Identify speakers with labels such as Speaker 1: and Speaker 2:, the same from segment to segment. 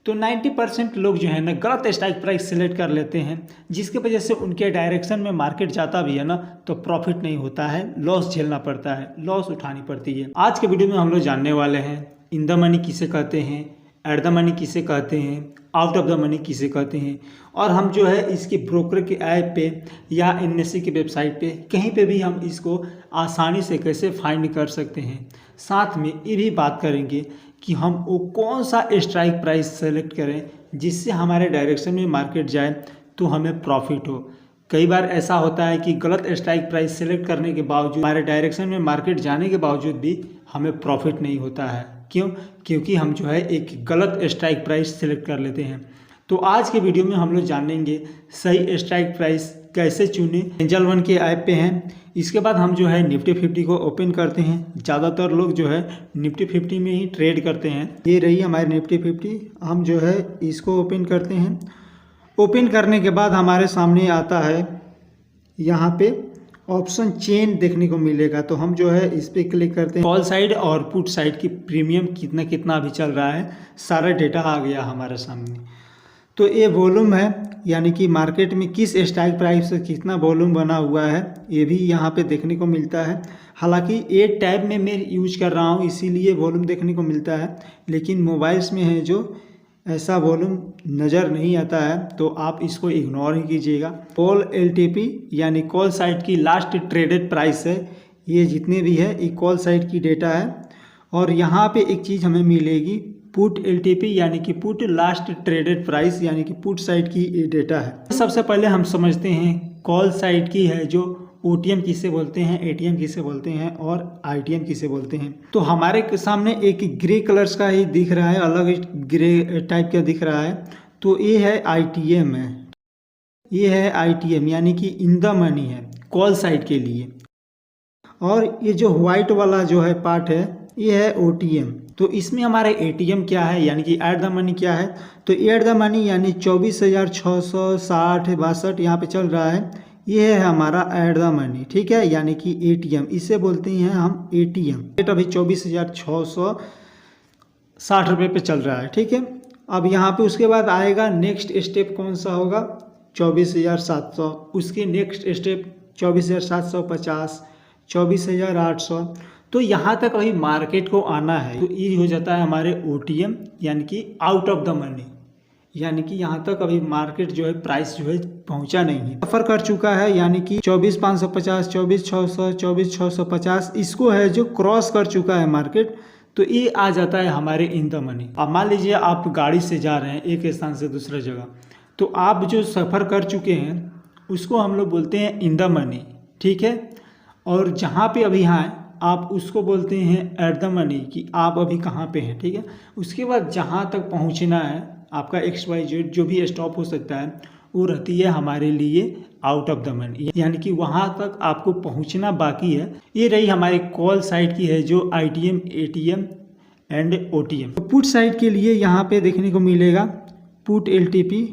Speaker 1: तो 90% लोग जो है ना गलत स्ट्राइक प्राइस सेलेक्ट कर लेते हैं, जिसकी वजह से उनके डायरेक्शन में मार्केट जाता भी है ना तो प्रॉफिट नहीं होता है, लॉस झेलना पड़ता है, लॉस उठानी पड़ती है। आज के वीडियो में हम लोग जानने वाले हैं इन द मनी किसे कहते हैं, एट द मनी किसे कहते हैं, आउट ऑफ द मनी किसे कहते हैं, और हम जो है इसकी ब्रोकर के ऐप पे या NSE की वेबसाइट पे कहीं पे भी हम इसको आसानी से कैसे फाइंड कर सकते हैं। साथ में ये भी बात करेंगे कि हम वो कौन सा स्ट्राइक प्राइस सेलेक्ट करें जिससे हमारे डायरेक्शन में मार्केट जाए तो हमें प्रॉफिट हो। कई बार ऐसा होता है कि गलत स्ट्राइक प्राइस सेलेक्ट करने के बावजूद हमारे डायरेक्शन में मार्केट जाने के बावजूद भी हमें प्रॉफिट नहीं होता है। क्यों? क्योंकि हम जो है एक गलत स्ट्राइक प्राइस सेलेक्ट कर लेते हैं। तो आज के वीडियो में हम लोग जानेंगे सही स्ट्राइक प्राइस कैसे चुने। एंजल वन के ऐप पे हैं। इसके बाद हम जो है निफ्टी 50 को ओपन करते हैं। ज़्यादातर लोग जो है निफ्टी 50 में ही ट्रेड करते हैं। ये रही हमारी निफ्टी 50। हम जो है इसको ओपन करते हैं। ओपन करने के बाद हमारे सामने आता है यहाँ पे ऑप्शन चेन देखने को मिलेगा, तो हम जो है इस पर क्लिक करते हैं। कॉल साइड और पुट साइड की प्रीमियम कितना कितना अभी चल रहा है सारा डेटा आ गया हमारे सामने। तो ये वॉल्यूम है, यानी कि मार्केट में किस स्ट्राइक प्राइस से कितना वॉल्यूम बना हुआ है ये भी यहाँ पे देखने को मिलता है। हालांकि ये टैब में मैं यूज कर रहा हूँ इसीलिए वॉल्यूम देखने को मिलता है, लेकिन मोबाइल्स में है जो ऐसा वॉल्यूम नज़र नहीं आता है, तो आप इसको इग्नोर ही कीजिएगा। कॉल LTP यानी कॉल साइड की लास्ट ट्रेडेड प्राइस है, ये जितने भी है ये कॉल साइड की डेटा है। और यहाँ पे एक चीज़ हमें मिलेगी पुट LTP यानी कि पुट लास्ट ट्रेडेड प्राइस, यानी कि पुट साइड की ये डेटा है। सबसे पहले हम समझते हैं कॉल साइड की है जो OTM किसे बोलते हैं, ATM किसे बोलते हैं और ITM किसे बोलते हैं। तो हमारे सामने एक ग्रे कलर्स का ही दिख रहा है, अलग ग्रे टाइप का दिख रहा है, तो ये है ITM है। ये है ITM यानी कि इन द मनी है कॉल साइड के लिए। और ये जो व्हाइट वाला जो है पार्ट है ये है OTM। तो इसमें हमारे ATM क्या है यानी कि एट द मनी क्या है, तो एट द मनी यानी 24,660-62 यहाँ पे चल रहा है, ये है हमारा एट द मनी, ठीक है, यानी कि ATM इसे बोलते हैं हम ATM। रेट अभी 24,660 रुपये पे चल रहा है, ठीक है। अब यहाँ पे उसके बाद आएगा नेक्स्ट स्टेप कौन सा होगा 24,700, उसके नेक्स्ट स्टेप 24,750, 24,800। तो यहाँ तक अभी मार्केट को आना है तो ये हो जाता है हमारे OTM यानी कि आउट ऑफ द मनी, यानी कि यहाँ तक अभी मार्केट जो है प्राइस जो है पहुँचा नहीं है, सफर कर चुका है, यानी कि 24,550, 24,600, 24,650 इसको है जो क्रॉस कर चुका है मार्केट, तो ये आ जाता है हमारे इन द मनी। अब मान लीजिए आप गाड़ी से जा रहे हैं एक स्थान से दूसरा जगह, तो आप जो सफ़र कर चुके हैं उसको हम लोग बोलते हैं इन द मनी, ठीक है। और जहाँ पे अभी हैं आप उसको बोलते हैं एट द मनी कि आप अभी कहाँ पे हैं, ठीक है। उसके बाद जहाँ तक पहुँचना है आपका XYZ जो भी स्टॉप हो सकता है वो रहती है हमारे लिए आउट ऑफ द मनी, यानी कि वहाँ तक आपको पहुँचना बाकी है। ये रही हमारी कॉल साइड की है जो ITM, ATM एंड OTM। तो पुट साइड के लिए यहाँ पे देखने को मिलेगा पुट LTP,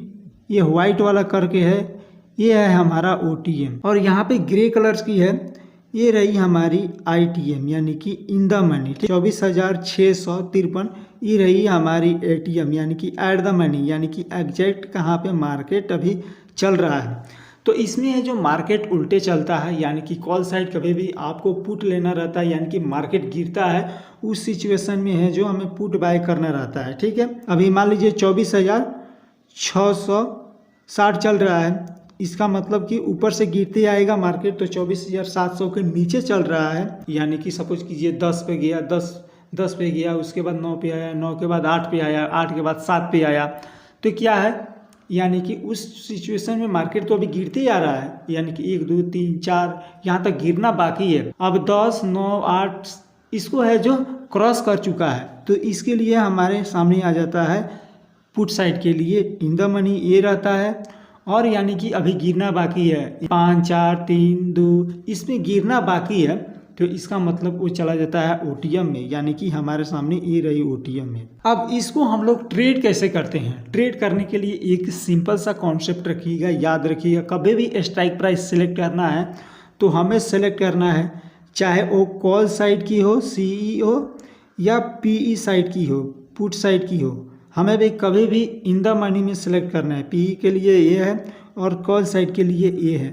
Speaker 1: ये व्हाइट वाला करके है, ये है हमारा OTM। और यहाँ पे ग्रे कलर्स की है, ये रही हमारी ITM यानी कि इन द मनी 24,653, ये रही हमारी ATM यानी कि एट द मनी, यानी कि एग्जैक्ट कहाँ पे मार्केट अभी चल रहा है। तो इसमें है जो मार्केट उल्टे चलता है, यानी कि कॉल साइड कभी भी आपको पुट लेना रहता है, यानी कि मार्केट गिरता है उस सिचुएशन में है जो हमें पुट बाय करना रहता है, ठीक है। अभी मान लीजिए 24,660 चल रहा है, इसका मतलब कि ऊपर से गिरते आएगा मार्केट, तो 24,700 के नीचे चल रहा है, यानी कि सपोज कीजिए 10 पे गया, 10 पे गया, उसके बाद 9 पे आया, 9 के बाद 8 पे आया, 8 के बाद 7 पे आया, तो क्या है यानी कि उस सिचुएशन में मार्केट तो अभी गिरते ही आ रहा है, यानी कि 1 2 3 4 यहाँ तक गिरना बाकी है। अब 10 9 8 इसको है जो क्रॉस कर चुका है, तो इसके लिए हमारे सामने आ जाता है पुट साइड के लिए इन द मनी ये रहता है, और यानी कि अभी गिरना बाकी है 5 4 3 2 इसमें गिरना बाकी है, तो इसका मतलब वो चला जाता है OTM में, यानी कि हमारे सामने ये रही OTM में। अब इसको हम लोग ट्रेड कैसे करते हैं, ट्रेड करने के लिए एक सिंपल सा कॉन्सेप्ट रखिएगा, याद रखिएगा, कभी भी स्ट्राइक प्राइस सेलेक्ट करना है तो हमें सेलेक्ट करना है चाहे वो कॉल साइड की हो CE हो या PE साइड की हो, पुट साइड की हो, हमें भी कभी भी इन द मनी में सेलेक्ट करना है। पी के लिए ये है और कॉल साइड के लिए ये है,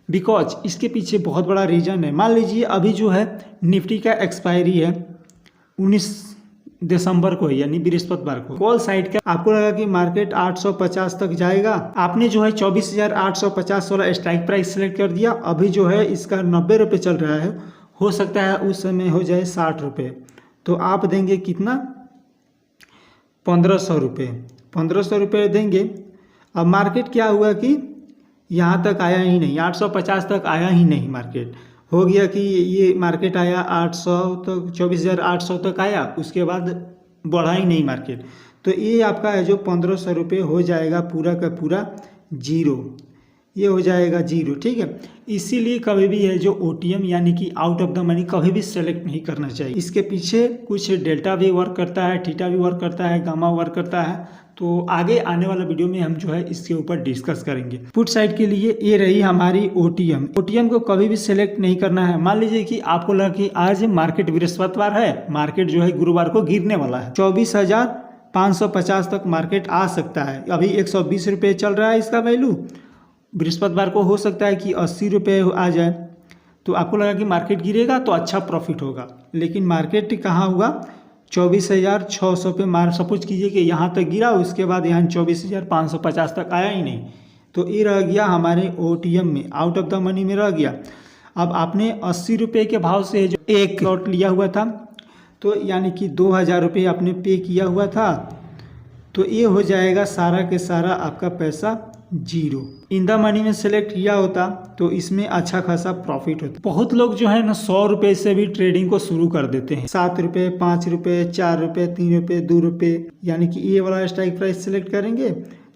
Speaker 1: बिकॉज इसके पीछे बहुत बड़ा रीज़न है। मान लीजिए अभी जो है निफ्टी का एक्सपायरी है 19 दिसंबर को, यानी बृहस्पतिवार को। कॉल साइड का आपको लगा कि मार्केट 850 तक जाएगा, आपने जो है 24,850 वाला स्ट्राइक प्राइस सेलेक्ट कर दिया। अभी जो है इसका 90 रुपये चल रहा है, हो सकता है उस समय हो जाए 60 रुपये, तो आप देंगे कितना? 1500 रुपये। 1500 रुपये देंगे। अब मार्केट क्या हुआ कि यहाँ तक आया ही नहीं, 850 तक आया ही नहीं। मार्केट हो गया कि ये मार्केट आया 800 तक, 24,800 तक आया, उसके बाद बढ़ा ही नहीं मार्केट। तो ये आपका है जो 1500 रुपये हो जाएगा पूरा का पूरा जीरो, ये हो जाएगा जीरो, ठीक है। इसीलिए कभी भी है जो OTM यानी कि आउट ऑफ द मनी कभी भी सेलेक्ट नहीं करना चाहिए। इसके पीछे कुछ डेल्टा भी वर्क करता है, थीटा भी वर्क करता है, गामा वर्क करता है। तो आगे आने वाला वीडियो में हम जो है इसके ऊपर डिस्कस करेंगे। पुट साइड के लिए ये रही हमारी OTM को कभी भी सेलेक्ट नहीं करना है। मान लीजिए कि आपको लगा कि आज मार्केट बृहस्पतिवार है, मार्केट जो है गुरुवार को गिरने वाला है, 24,550 तक मार्केट आ सकता है। अभी 120 रुपये चल रहा है इसका वैल्यू, बृहस्पतिवार को हो सकता है कि 80 रुपये आ जाए। तो आपको लगा कि मार्केट गिरेगा तो अच्छा प्रॉफिट होगा, लेकिन मार्केट कहाँ हुआ? 24,600 पे सपोज कीजिए कि यहाँ तक गिरा, उसके बाद यहाँ 24,550 तक आया ही नहीं। तो ये रह गया हमारे OTM में, आउट ऑफ द मनी में रह गया। अब आपने 80 रुपये के भाव से जो एक लॉट लिया हुआ था, तो यानी कि 2000 रुपये आपने पे किया हुआ था, तो ये हो जाएगा सारा के सारा आपका पैसा जीरो। इन द मनी में सेलेक्ट किया होता तो इसमें अच्छा खासा प्रॉफिट होता। बहुत लोग जो है ना 100 रुपये से भी ट्रेडिंग को शुरू कर देते हैं, 7 रुपये, 5 रुपये, 4 रुपये, 3 रुपये, 2 रुपये, यानी कि ये वाला स्ट्राइक प्राइस सेलेक्ट करेंगे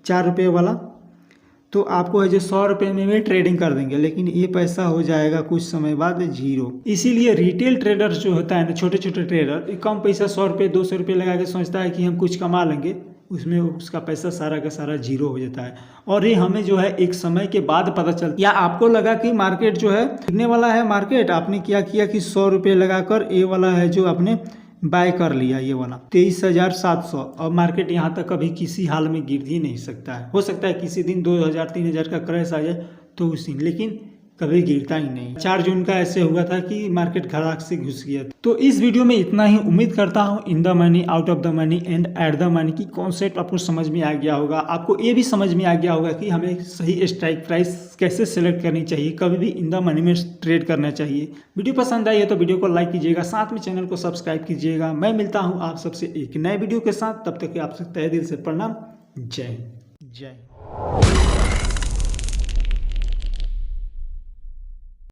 Speaker 1: 4 रुपये वाला, तो आपको है जो 100 रुपये में भी ट्रेडिंग कर देंगे, लेकिन ये पैसा हो जाएगा कुछ समय बाद जीरो। इसीलिए रिटेल ट्रेडर जो होता है ना, छोटे छोटे ट्रेडर, कम पैसा 100 रुपये 200 रुपये लगा के सोचता है कि हम कुछ कमा लेंगे, उसमें उसका पैसा सारा का सारा जीरो हो जाता है। और ये हमें जो है एक समय के बाद पता चलता है। या आपको लगा कि मार्केट जो है गिरने वाला है, मार्केट आपने क्या किया कि 100 रुपये लगाकर ये वाला है जो आपने बाय कर लिया, ये वाला 23,700। और मार्केट यहाँ तक कभी किसी हाल में गिर ही नहीं सकता है। हो सकता है किसी दिन 2,000 3,000 का क्रैश आ जाए तो उस दिन, लेकिन कभी गिरता ही नहीं। 4 जून का ऐसे हुआ था कि मार्केट खड़ाक से घुस गया। तो इस वीडियो में इतना ही। उम्मीद करता हूँ in the money, out of the money and at the money की कॉन्सेप्ट आपको समझ में आ गया होगा। आपको ये भी समझ में आ गया होगा कि हमें सही स्ट्राइक प्राइस कैसे सेलेक्ट करनी चाहिए, कभी भी इन द मनी में ट्रेड करना चाहिए। वीडियो पसंद आई है तो वीडियो को लाइक कीजिएगा, साथ में चैनल को सब्सक्राइब कीजिएगा। मैं मिलता हूँ आप सबसे एक नए वीडियो के साथ, तब तक आप सबसे तहे दिल से प्रणाम। जय हिंद, जय।